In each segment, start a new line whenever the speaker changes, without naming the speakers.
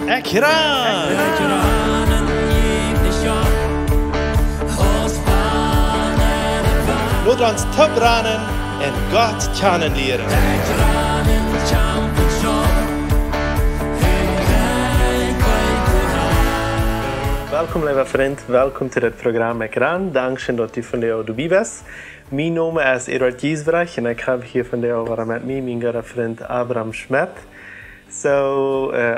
Ekran! Laat ons tabranen en God kennenleren.
Welkom lieve vriend, welkom to dit program Ekran. Dankzij dat u vandaag erbij bent. Mijn naam is Eduard Giesbrecht en ik heb hier vandaag met mij mijn goede vriend Abraham Schmidt.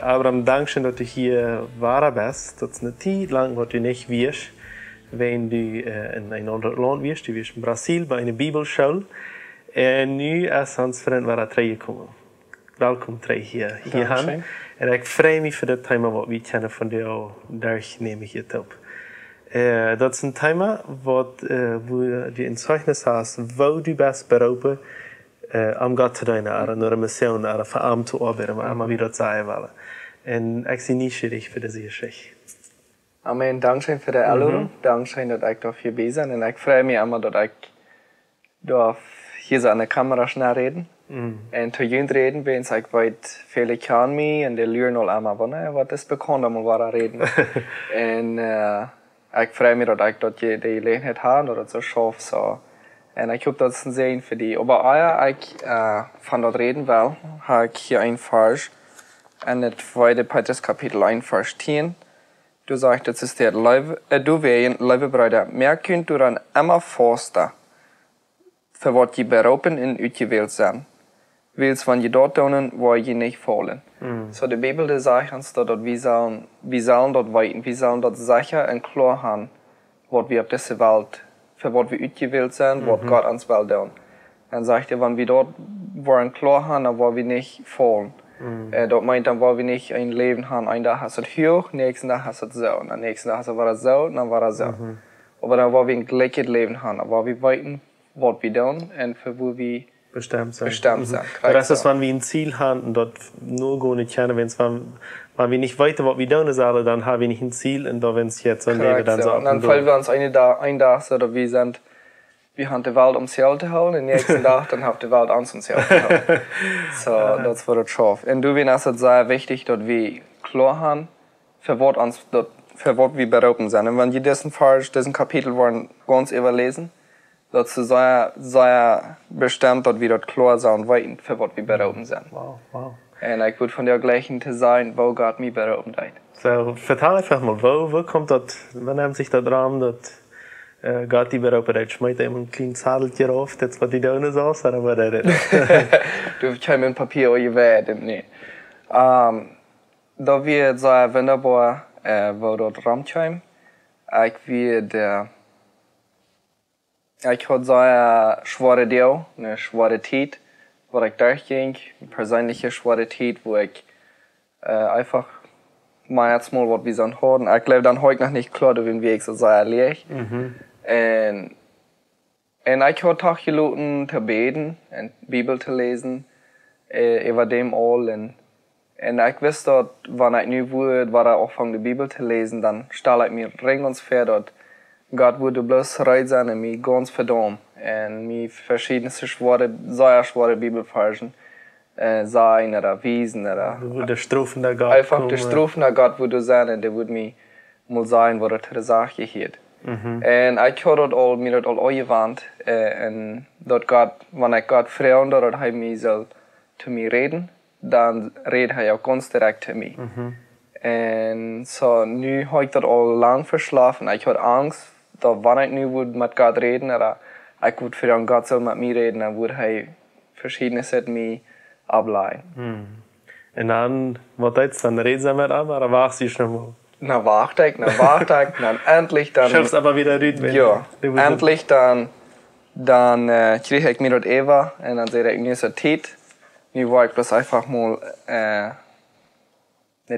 Abraham, dankzij dat u hier bent. Dat is een tijd lang wat u niet wist. Wenn du in een ander land wirst, du wirst in Brasil bij een Bibelschool. En nu is ons vriend waar teruggekomen. Welkom terug hier. En ik vrij me voor dit thema wat we kennen van jou, daar neem ik het op. Dat is een thema wat du in Zeugnis hast, wo du bist beroepen om God te dienen, naar een missie, naar een verarm te arbeiden, maar wie dat zeggen willen. En ik zie nieuwsgierig voor deze gesprek.
Amen, dankzij voor de uitnodiging. Dankzij dat ik hier bij ben. En ik vrij me immer dat ik hier zo aan de camera snel reden. En te jullie reden ben ik weet veel kan me en de leren al allemaal van wat is bekend om waar reden. En ik vrij me dat ik dat je de gelegenheid had, dat het zo schaf zo. En ik hoop dat ze zien voor die. Maar ik van dat reden wel, heb ik hier een vers. En het tweede Petrus kapitel 1 vers 10. Du sagt, das ist der du wehen, liebe Brüder, mehr könnt du dann immer fasten, für was je beroepen in uitgewählt zijn. Wils van je dort doen, waar je niet vallen. So de Bibel sagt uns, dass wir sollen dort weten, wir sollen dort sicher und klar haben, was wir auf dieser Welt, für was wir uitgewählt sind, was Gott uns will tun. Dann sagt wenn wir dort waren klar haben, wo wir nicht fallen. Dat meint dan waar we niet een leven gaan. Een dag is het hoog, nächsten dag is het zo. En de nächsten dag is het zo, en dan was het zo. Maar dan waar we een gelijk leven gaan. Waar we weten wat we doen en voor wie we bestemd zijn.
Maar dat is wanneer we een ziel hebben dat nur gewoon niet kennen. Wenn wir nicht weiter, was wir tun sollen, dann haben wir nicht ein Ziel und da wenn es jetzt so leben, dann so.
Und dann fallen wir uns ein Tag so, dass wir sind, wir haben die Welt ums Ziel zu houden, en de nächsten Tag dann hat die Welt uns ums Ziel zu houden. So, das wird das schafft. Und du findest es sehr wichtig, dass wir klar haben, für was wir berufen sind. Und wenn wir diesen Kapitel wollen ganz überlesen, dass sie sehr bestimmt, dass wir dort klar sind und weten, für was wir berufen sind.
Wow.
Und ich würde von der gleichen zu sein, wo Gott mich berufen hat.
So, vertel einfach mal, wo kommt das, wann nimmt sich der Raum, dass Gott die beroepen hat? Schmeißt ihm ein kleines Zadeltje auf, das was die da unten saß, oder was ist das?
Du hast kein Papier oder gewählt, nee. Da wird sehr wunderbar, wo dort rumkommt. Ich hatte sehr schwere Deal, eine schwere Zeit, wo ich durchging, eine persönliche schwere Zeit, wo ich einfach mal jetzt mal was wir so haben. Ich glaube dann heute noch nicht klar, wie ich so sehr erlebt. Und ich habe auch geloten zu beten und die Bibel zu lesen, über dem all. Und ich wusste, wenn ich nicht würde, war auch von der Bibel zu lesen, dann stelle ich mir ring und fair dort. Gott würde bloß bereit sein und mich ganz verdammt. Und mir verschiedene sehr schwere Bibelversen sein oder wiesen oder.
Der strafende Gott.
Einfach der strafende Gott würde sein und der würde mir mal sagen, was er zur Sache hielt. Und ich habe mir das all gewandt. Und dort Gott, wenn ich Gott fragen, dass er mich soll zu mir reden, dann redet er auch ganz direkt zu mir. Und so, nu habe ich das all lang verschlafen. Ich hatte Angst, dass wenn ich nu würde mit Gott reden, oder ich würde fragen, Gott soll mit mir reden, dann würde er verschiedene Sachen mir ableiten.
Und dann, was jetzt, dann reden sie mit ihm, oder warst du schon mal?
Na warte ich, dann endlich dann.
Schaffst aber wieder reden.
Ja, endlich dann kriege ich mir das Eva und dann sehe ich mir so Zeit. Nu wollte ich bloß einfach mal eine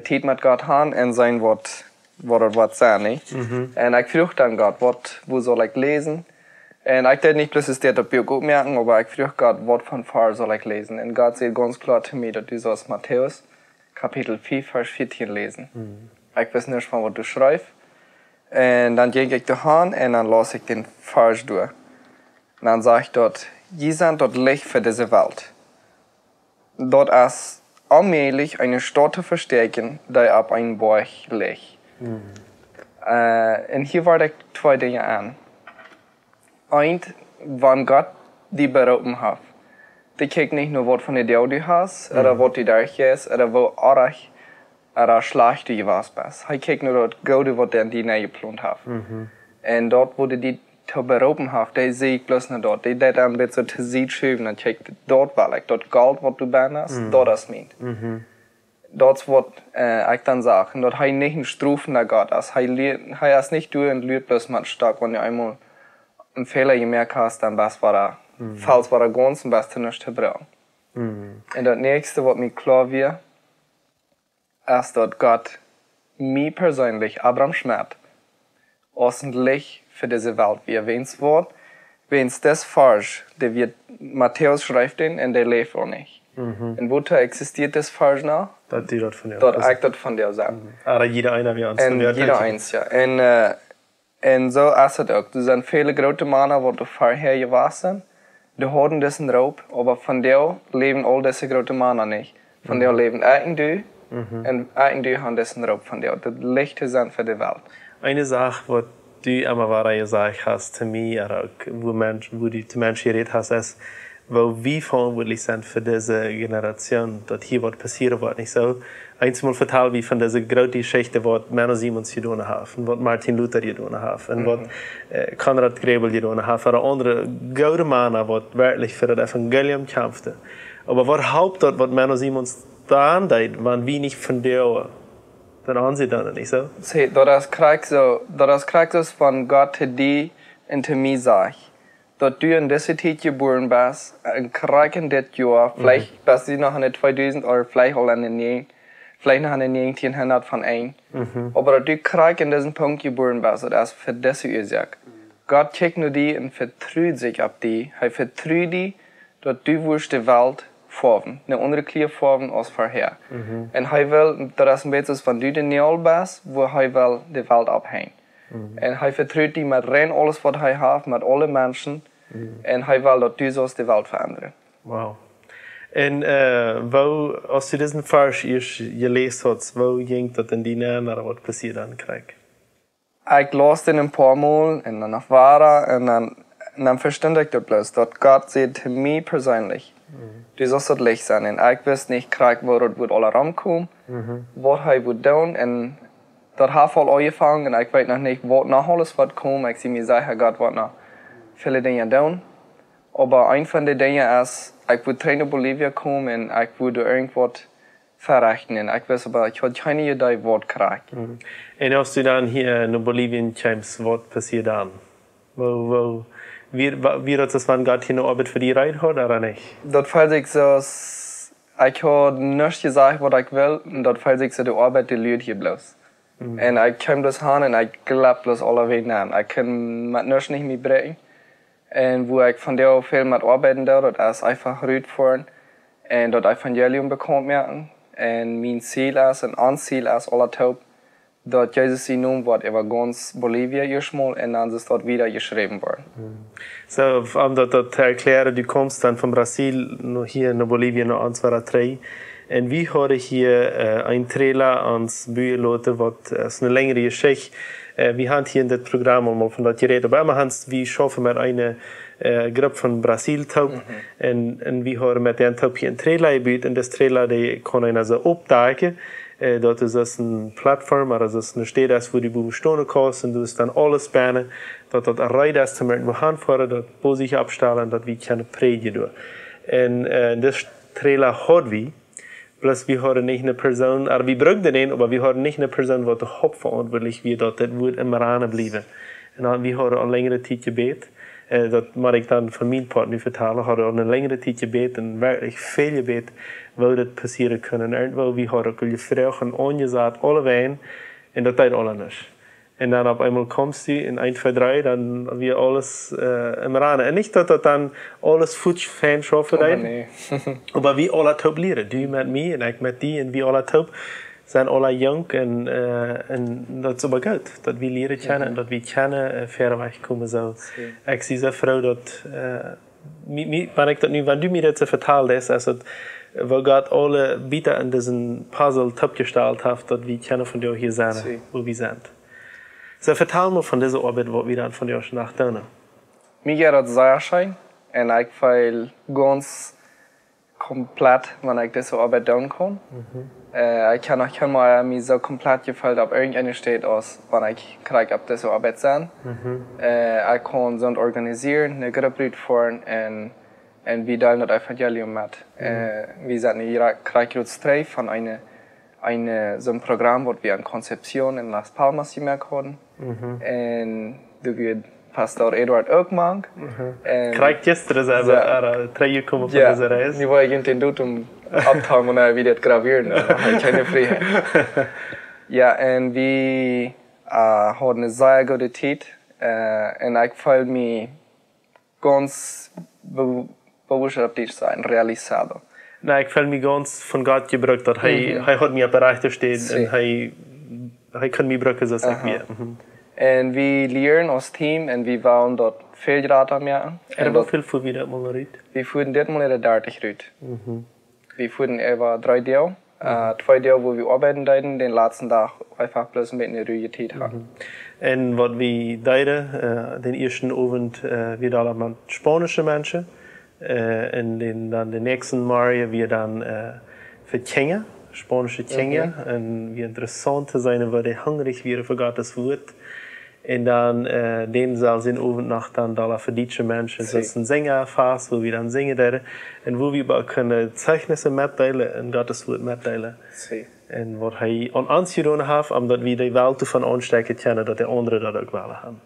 Zeit mit Gott haben und sein, was sein, nicht? Und ich frage dann Gott, wo soll ich lesen? Und ich dachte nicht bloß, dass das Buch gut merken, aber ich frage Gott, was von Vers soll ich lesen? Und Gott sagt ganz klar zu mir, dass du sollst Matthäus Kapitel 4, Vers 14 lesen. Ich weiß nicht, was du schreibst. Und dann gehe ich dahin und dann lasse ich den Vers durch. Und dann sage ich dort, je sind dort Licht für diese Welt. Dort ist allmählich eine Stotte verstärken, die auf einen Bauch liegt. Und hier waren zwei Dinge an. Eins, wenn Gott die berufen hat, die kijkt nicht nur, was von der du hast, oder was die da ist, oder wo arg, oder schlecht du was bist. Er kijkt nur das Gute, was der die nähe geplant hat. Und dort, wo die te beroepen heeft, die zie ik plus naar dort. Die deed een beetje te zien schuiven en kijkt dort wel. Like, dat geld wat du bent, dat is meent. Dat is wat ik dan zeg. En dat hij niet een stroeven naar God is. Hij is niet door en leert plus met stak. Wanneer je eenmaal een Fehler gemerkt hast, dan best waar falls waar ganz en best niet te brengen. En dat nächste wat mij klar weer, is dat God mij persoonlijk, Abraham Schmidt, ordentlich für diese Welt wie erwähnt wird, wenn es das falsch, der wird Matthäus schreibt den und der lebt auch nicht. Und wo existiert das falsch noch?
Dat die dort von dir.
Dort eigentlich dort von der Sache.
Aber jeder einer wie uns.
Und jeder eins, ja. Und so ist es auch. Du sind viele große Männer, die vorher gewesen, die haben diesen Raub, aber von der leben all diese großen Männer nicht. Von der leben eigentlich und eigentlich haben diesen Raub von der. Das Licht sind für die Welt.
Eine Sache, was du immer wieder gesagt hast zu mir, oder wo du zu Menschen geredet hast, ist, wo wir verantwortlich sind für diese Generation, dass hier was passieren wird. Nicht so einmal verteilt wie von dieser großen Geschichte, was Menno Simons getan hat, und was Martin Luther getan hat, und was Konrad Grebel getan hat, oder andere gute Männer, die wirklich für das Evangelium kämpften. Aber was Hauptort, was Menno Simons da andeut, waren wir nicht von der. Dann haben sie dann nicht so.
Sí, das kriegt so von Gott zu dir und zu mir sagt, dass du in dieser Zeit geboren bist, und kriegst in das Jahr, vielleicht bist du noch in den 2000 oder vielleicht auch in den vielleicht noch in den 1900 von ein. Aber dass du kriegst in diesem Punkt geboren bist, das ist für diese Ursache. Gott kijkt nur die und vertraut sich auf die. Er vertraut die, dass du wirst die Welt vorven, eine andere klare vorven als vorher. Und er will, das ist ein bisschen, wenn du der Neol bist, wo er will die Welt abhängen. Und er vertraut die mit rein alles, was er hat, mit allen Menschen. Und er will, dass du so die Welt verändern.
Wow. Und wo, als du diesen Vers gelesen hast, wo ging das in die Nähe, oder was passiert dann, Craig?
Ich las den ein paar Mal, und dann war und dann verstand ich das bloß, dass Gott sagt zu mir persönlich, du sollst das Licht sein. Und ich weiß nicht, wo das wird alle rankommen, was er wird tun. Und das hat voll angefangen. Und ich weiß noch nicht, was noch alles wird kommen. Ich sehe mir sicher, Gott wird noch viele Dinge tun. Aber ein von den Dingen ist, ich würde nach Bolivien kommen und ich würde irgendwas verrechnen. Ich weiß aber, ich habe keine Idee, was kriege.
Und als du dann hier in Bolivien kommst, was passiert dann? Wie hat das, wenn Gott hier eine Arbeit für dich rein hat oder nicht?
Das fällt sich so, ich habe nicht gesagt, was ich will, und das fällt sich so, die Arbeit, die Leute hier bloß. Und ich komme bloß hin und ich glaube bloß alle Wege an. Ich kann mit nichts nicht mehr bringen. Und wo ich von der viel mit arbeiten darf, das ist einfach ruhig fahren und das Evangelium bekommt merken. Und mein Ziel ist, und ein Ziel ist, alle taub, dass Jesus sie nun wird über ganz Bolivien erstmal und dann ist dort wieder geschrieben worden.
So, um das zu erklären, du kommst dann von Brasil hier in Bolivien noch 1, 2, 3. Und wie habe ich hier ein Trailer ans Bühne, was eine längere Geschichte. Wir haben hier in das Programm mal von dort geredet, aber immer wie schaffen wir eine Gruppe von Brasil taub und wir haben mit den taub hier ein Trailer gebaut und das Trailer, die kann einer so abdecken. Dort ist das eine Plattform, also das ist eine Stelle, wo die Buben stehen kannst und du ist dann alles banen, dort eine Reihe ist, zum irgendwo hinfahren, dort wo sich abstellen, dort wie keine Predigt tun. Und das Trailer hat wir. Plus wir haben nicht eine Person, aber wir brauchen den, aber wir haben nicht eine Person, die hauptverantwortlich wird, dass das wird immer bleiben. Und dann, wir haben eine längere Zeit gebeten, das mag ich dann von meinem Partner vertellen, haben eine längere Zeit gebeten, wirklich viel gebeten, wo das passieren können. Irgendwo, wir haben gefragt und angesagt, alle Wehen, und das tut alle nicht. Und dann auf einmal kommst du in 1, 2, 3, dann wir alles im Rahmen. Und nicht, dass das dann alles futsch Fan schaffen
Nee.
aber wir alle taub lernen. Du mit mir und ich mit dir und wir alle taub sind alle jung und das ist aber gut, dass wir lernen kennen und dass wir kennen, fair wegkommen so. Ich sehe so froh, dass wenn du mir das vertellst, also wo Gott alle Bieter in diesen Puzzle abgestellt hat, dass wir kennen von dir hier sind, wo wir sind. So, vertel mir von dieser Arbeit, was wir dann von dir nach tun.
Mir geht das sehr schön und ich fühle ganz komplett, wenn ich diese Arbeit tun kann. Ich kann auch mal mir so komplett gefällt, ob irgendeine steht aus, wenn ich kriege ab diese Arbeit sein. Ich kann so organisieren, eine Gruppe fahren und wir teilen das Evangelium mit. Wir sind in Kreis 3 von so einem Programm, das wir in Konzeption in Las Palmas gemacht haben. Und da wird Pastor Eduard ook mang.
Krijgt gisteren zelf 3 uur komen van deze reis.
Nu wil ik in doet om abtalen wanneer we dit graveren. Dan heb ik geen vrijheid. Ja, en we hadden een zeer goede tijd. En ik voel me ganz bewusst op dit zijn, realisado.
Nee, ik voel me ganz van God gebruikt. Dat hij had me op de rechter staan en hij kan me gebruiken zoals ik weer.
En we leren als team en we wouden dat veel graden maken.
En hoeveel voeren we dat mal uit?
We voeren dit mal in 30 uit. We voeren over 3 deel. 2 deel waar we arbeiten deden, den laatste dag einfach bloß met een ruige tijd hadden.
En wat we deden, den eerste avond weer allemaal Spanische mensen. En dan de nächsten Mal wir dann für Tjenga, spanische Tjenga. Und wie interessant zu sein, weil die hungrig wäre für Gottes Wort. Und dann, den soll sie in Abendnacht dann da für deutsche Menschen, das ist ein Sängerfass, wo wir dann singen werden. Und wo wir auch können Zeichnisse mitteilen und Gottes Wort mitteilen. Und was er an uns getan hat, omdat wir die Welt von anstecken können, dass die anderen das auch wollen haben.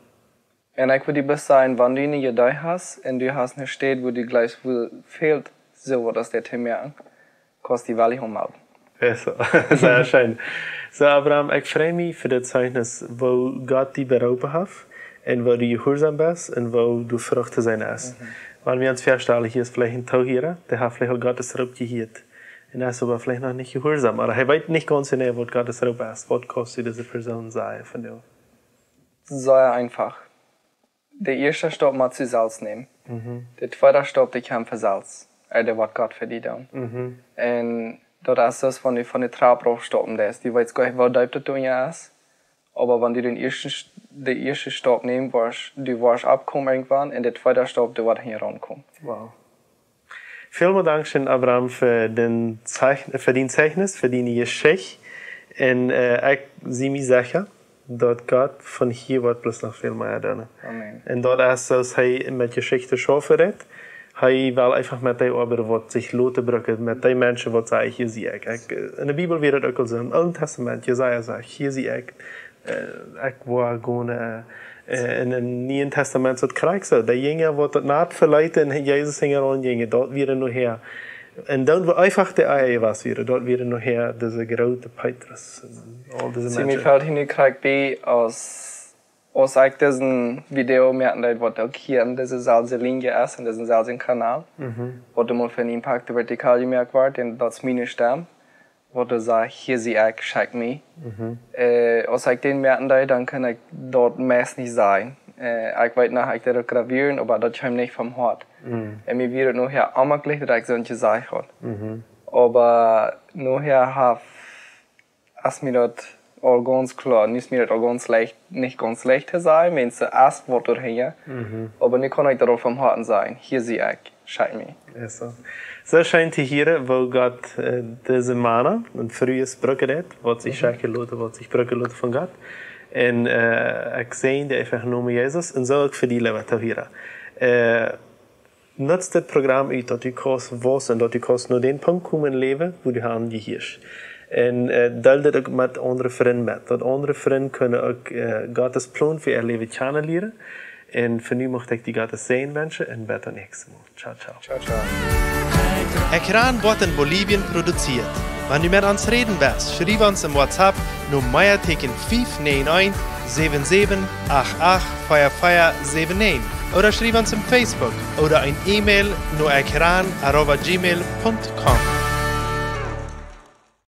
En ik wil die best zijn, wanneer je die hast en du hast een stad wo die gleich fehlt, so dass der Thema kost die Welle umhalten.
Ja, sehr schön. So, Abraham, ich freue mich für das Zeugnis, wo Gott dich berufen hat und wo du gehorsam bist und wo du Frucht zu sein hast. Wenn wir uns feststellen, hier ist vielleicht ein Tag hier, der hat vielleicht auch Gottes Ruf gehört. Und er ist aber vielleicht noch nicht gehorsam. Aber er weiß nicht ganz genau, was Gottes Ruf ist. Was kostet diese Person sein von dir?
Sehr einfach. Der erste Stopp mal zu Salz nehmen. Der zweite Stopp, der kam für Salz. Der wird Gott für die dann. Und das ist das, wenn du von der Trappe raufstoppen lässt. Du weißt gar nicht, was das tun ist. Aber wenn du den ersten Stopp nehmen wirst, du wirst abkommen irgendwann und der zweite Stopp, du wirst hier rankommen.
Wow. Vielen Dank, Abraham, für dein Zeugnis, für deine Geschichte. Und ich sehe mich sicher, dass Gott von hier wird bloß noch viel mehr tun.
Amen.
Und das ist, dass er mit Geschichte schaffen wird. Er will einfach mit den Arbeiten, die sich Leute brücken, mit den Menschen, die sagen, hier sehe ich. In der Bibel wird es auch so, im Alten Testament, Jesaja sagt, hier sehe ich. Ich war gerne in dem Neuen Testament so Krieg so. Der Jünger wird nicht verleiten, und Jesus hing an, dort wird noch her. Und dann war einfach der Eier was wieder. Dort wird noch her, diese große Petrus. All diese
Menschen. Sie fällt hin, Krieg B aus ich diesen Video merken, was auch hier in dieser selben Linie ist, in diesem selben Kanal. Wo du mal für einen Impact vertikal gemerkt wird, denn das ist meine Stimme. Wo du sagst, hier sehe ich, check me. Als ich den merken, dann kann ich dort meist nicht sein. Ich weiß noch, ich werde gravieren, aber das kommt nicht vom Hort. Und mir wird nachher einmal gleich, dass ich so ein gesagt habe. Aber nachher habe ich mir das auch ganz klar, nicht mir das auch ganz leicht, nicht ganz leicht zu sein, wenn es erst wird dorthin. Aber nicht kann ich darauf vom Horten sein. Hier sehe ich, check me.
So scheint hier, wo Gott diese Mann ein frühes Brücke hat, was sich schäken lässt, was sich brücken lässt von Gott. Und ich sehe die einfach nur mit Jesus und so auch für die Leute hier. Nutzt das Programm aus, dass du kannst wissen, dass du kannst nur den Punkt kommen leben, wo du haben die hier. Und teile das auch mit anderen Freunden mit. Dass andere Freunde können auch Gottes Plan für ihr Leben kennenlernen. Und für nu möchte ich die Gottes sehen, Menschen, und bis zum nächsten Mal. Ciao, ciao.
Ciao, ciao.
Ekran wird in Bolivien produziert. Wenn du mit uns reden willst, schreib uns im WhatsApp nur Meierteken 591 77 88 4479 oder schreib uns im Facebook oder ein E-Mail nur ekran@gmail.com.